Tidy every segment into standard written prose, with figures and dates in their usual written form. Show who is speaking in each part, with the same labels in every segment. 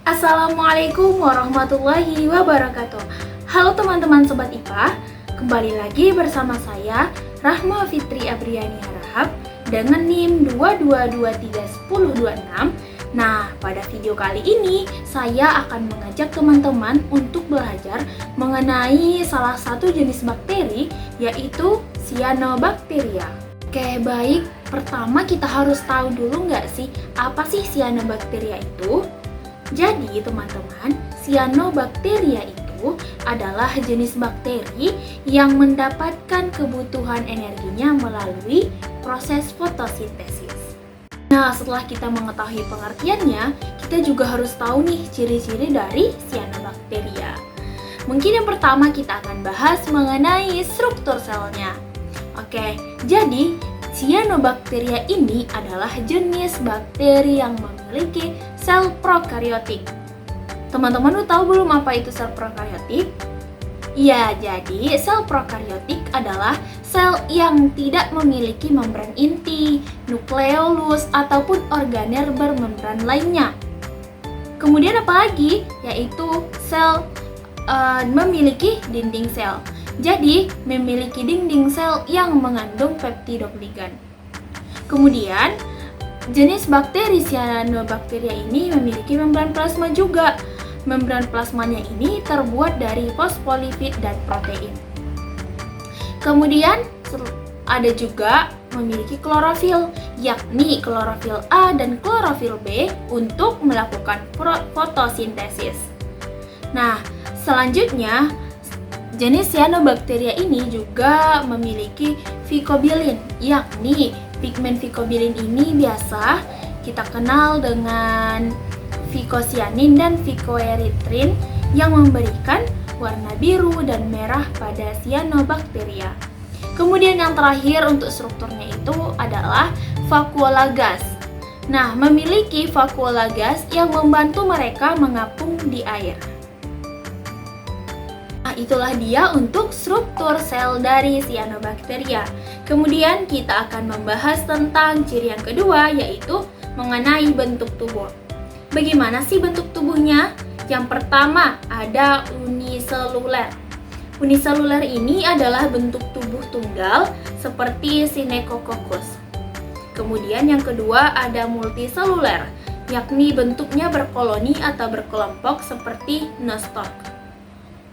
Speaker 1: Assalamualaikum warahmatullahi wabarakatuh. Halo teman-teman Sobat IPA, kembali lagi bersama saya Rahma Fitri Abriani Harahap dengan NIM 2223106. Nah, pada video kali ini saya akan mengajak teman-teman untuk belajar mengenai salah satu jenis bakteri, yaitu Cyanobacteria. Oke, baik. Pertama kita harus tahu dulu nggak sih, apa sih Cyanobacteria itu? Jadi teman-teman, Cyanobacteria itu adalah jenis bakteri yang mendapatkan kebutuhan energinya melalui proses fotosintesis. Nah, setelah kita mengetahui pengertiannya, kita juga harus tahu nih ciri-ciri dari Cyanobacteria. Mungkin yang pertama kita akan bahas mengenai struktur selnya. Oke, jadi Cyanobacteria ini adalah jenis bakteri yang memiliki sel prokaryotik. Teman-teman udah tahu belum apa itu sel prokaryotik? Ya, jadi sel prokaryotik adalah sel yang tidak memiliki membran inti, nukleolus, ataupun organel bermembran lainnya. Kemudian apa lagi? Yaitu sel memiliki dinding sel. Jadi, memiliki dinding sel yang mengandung peptidoglikan. Kemudian, jenis bakteri Cyanobacteria ini memiliki membran plasma juga. Membran plasmanya ini terbuat dari fosfolipid dan protein. Kemudian, ada juga memiliki klorofil, yakni klorofil A dan klorofil B untuk melakukan fotosintesis. Nah, selanjutnya, jenis Cyanobacteria ini juga memiliki phycobilin, yakni pigmen phycobilin ini biasa kita kenal dengan phycocyanin dan phycoerythrin yang memberikan warna biru dan merah pada Cyanobacteria. Kemudian yang terakhir untuk strukturnya itu adalah vakuola gas. Nah, memiliki vakuola gas yang membantu mereka mengapung di air. Itulah dia untuk struktur sel dari Cyanobacteria. Kemudian kita akan membahas tentang ciri yang kedua, yaitu mengenai bentuk tubuh. Bagaimana sih bentuk tubuhnya? Yang pertama ada uniseluler. Uniseluler ini adalah bentuk tubuh tunggal seperti Synechococcus. Kemudian yang kedua ada multiseluler, yakni bentuknya berkoloni atau berkelompok seperti nostoc.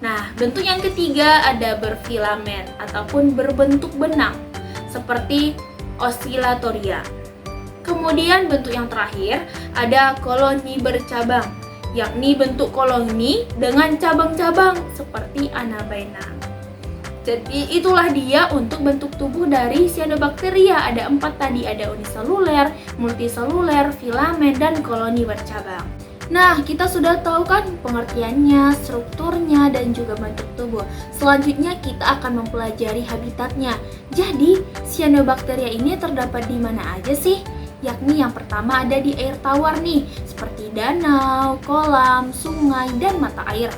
Speaker 1: Nah, bentuk yang ketiga ada berfilamen ataupun berbentuk benang seperti Oscillatoria. Kemudian bentuk yang terakhir ada koloni bercabang, yakni bentuk koloni dengan cabang-cabang seperti Anabaena. Jadi itulah dia untuk bentuk tubuh dari Cyanobacteria. Ada 4 tadi, ada uniseluler, multiseluler, filamen, dan koloni bercabang. Nah, kita sudah tahu kan pengertiannya, strukturnya, dan juga bentuk tubuh. Selanjutnya kita akan mempelajari habitatnya. Jadi, Cyanobacteria ini terdapat di mana aja sih? Yakni yang pertama ada di air tawar nih, seperti danau, kolam, sungai, dan mata air.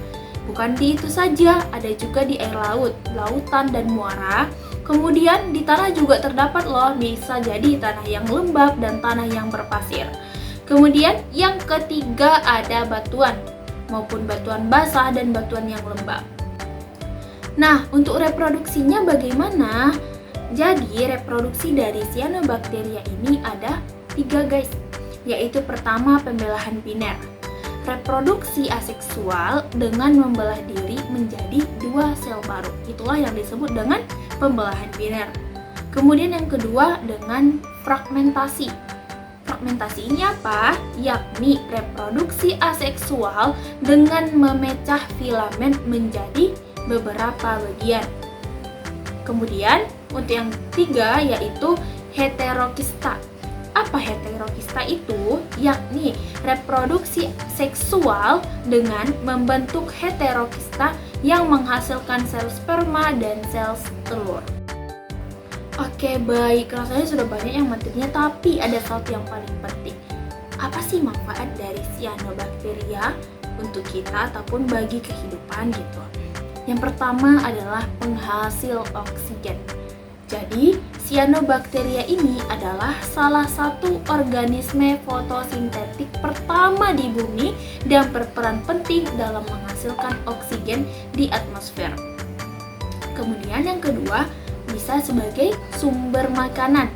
Speaker 1: Bukan di itu saja, ada juga di air laut, lautan, dan muara. Kemudian di tanah juga terdapat loh, bisa jadi tanah yang lembab dan tanah yang berpasir. Kemudian yang ketiga ada batuan, maupun batuan basah dan batuan yang lembab. Nah, untuk reproduksinya bagaimana? Jadi reproduksi dari Cyanobacteria ini ada 3 guys, yaitu pertama pembelahan biner. Reproduksi aseksual dengan membelah diri menjadi 2 sel baru. Itulah yang disebut dengan pembelahan biner. Kemudian yang kedua dengan fragmentasi. Fragmentasi ini apa? Yakni reproduksi aseksual dengan memecah filamen menjadi beberapa bagian. Kemudian untuk yang ketiga yaitu heterokista. Apa heterokista itu? Yakni reproduksi seksual dengan membentuk heterokista yang menghasilkan sel sperma dan sel telur. Oke, baik, rasanya sudah banyak yang materinya, tapi ada satu yang paling penting. Apa sih manfaat dari Cyanobacteria untuk kita ataupun bagi kehidupan gitu? Yang pertama adalah penghasil oksigen. Jadi, Cyanobacteria ini adalah salah satu organisme fotosintetik pertama di bumi dan berperan penting dalam menghasilkan oksigen di atmosfer. Kemudian yang kedua, bisa sebagai sumber makanan.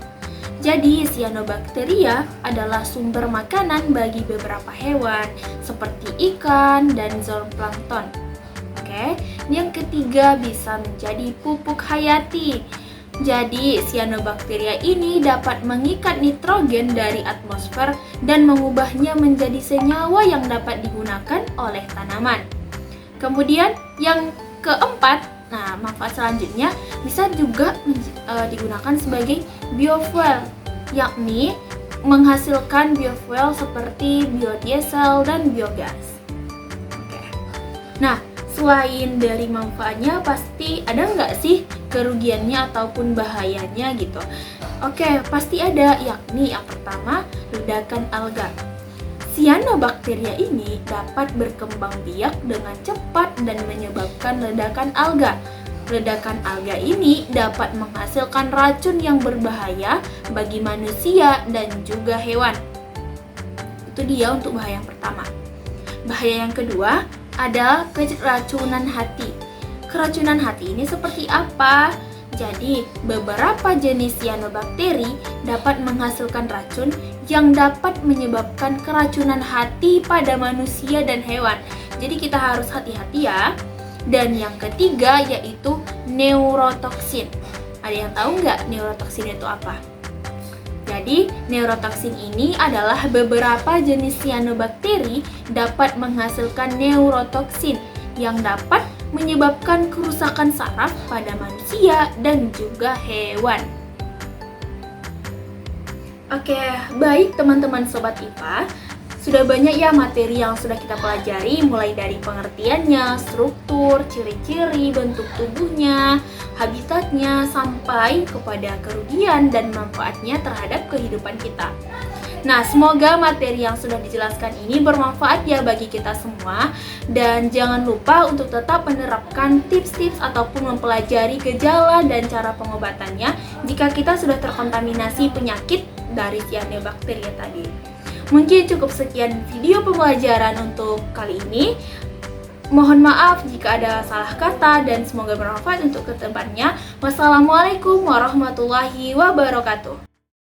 Speaker 1: Jadi, cyanobacteria adalah sumber makanan bagi beberapa hewan seperti ikan dan zooplankton. Oke, yang ketiga bisa menjadi pupuk hayati. Jadi, cyanobacteria ini dapat mengikat nitrogen dari atmosfer dan mengubahnya menjadi senyawa yang dapat digunakan oleh tanaman. Kemudian, yang keempat, manfaat selanjutnya bisa juga digunakan sebagai biofuel, yakni menghasilkan biofuel seperti biodiesel dan biogas. Oke. Nah, selain dari manfaatnya, pasti ada nggak sih kerugiannya ataupun bahayanya gitu? Oke, pasti ada, yakni yang pertama, ledakan alga. Cyanobacteria ini dapat berkembang biak dengan cepat dan menyebabkan ledakan alga. Ledakan alga ini dapat menghasilkan racun yang berbahaya bagi manusia dan juga hewan. Itu dia untuk bahaya yang pertama. Bahaya yang kedua adalah keracunan hati. Keracunan hati ini seperti apa? Jadi, beberapa jenis cyanobacteria dapat menghasilkan racun yang dapat menyebabkan keracunan hati pada manusia dan hewan. Jadi kita harus hati-hati ya. Dan yang ketiga yaitu neurotoksin. Ada yang tahu nggak neurotoksin itu apa? Jadi, neurotoksin ini adalah beberapa jenis cyanobacteria dapat menghasilkan neurotoksin yang dapat menyebabkan kerusakan saraf pada manusia dan juga hewan. Oke, baik teman-teman Sobat IPA, sudah banyak ya materi yang sudah kita pelajari, mulai dari pengertiannya, struktur, ciri-ciri, bentuk tubuhnya, habitatnya, sampai kepada kerugian dan manfaatnya terhadap kehidupan kita. Nah, semoga materi yang sudah dijelaskan ini bermanfaat ya bagi kita semua. Dan jangan lupa untuk tetap menerapkan tips-tips ataupun mempelajari gejala dan cara pengobatannya jika kita sudah terkontaminasi penyakit dari cyanobacteria tadi. Mungkin cukup sekian video pembelajaran untuk kali ini. Mohon maaf jika ada salah kata dan semoga bermanfaat untuk kedepannya. Wassalamualaikum warahmatullahi wabarakatuh.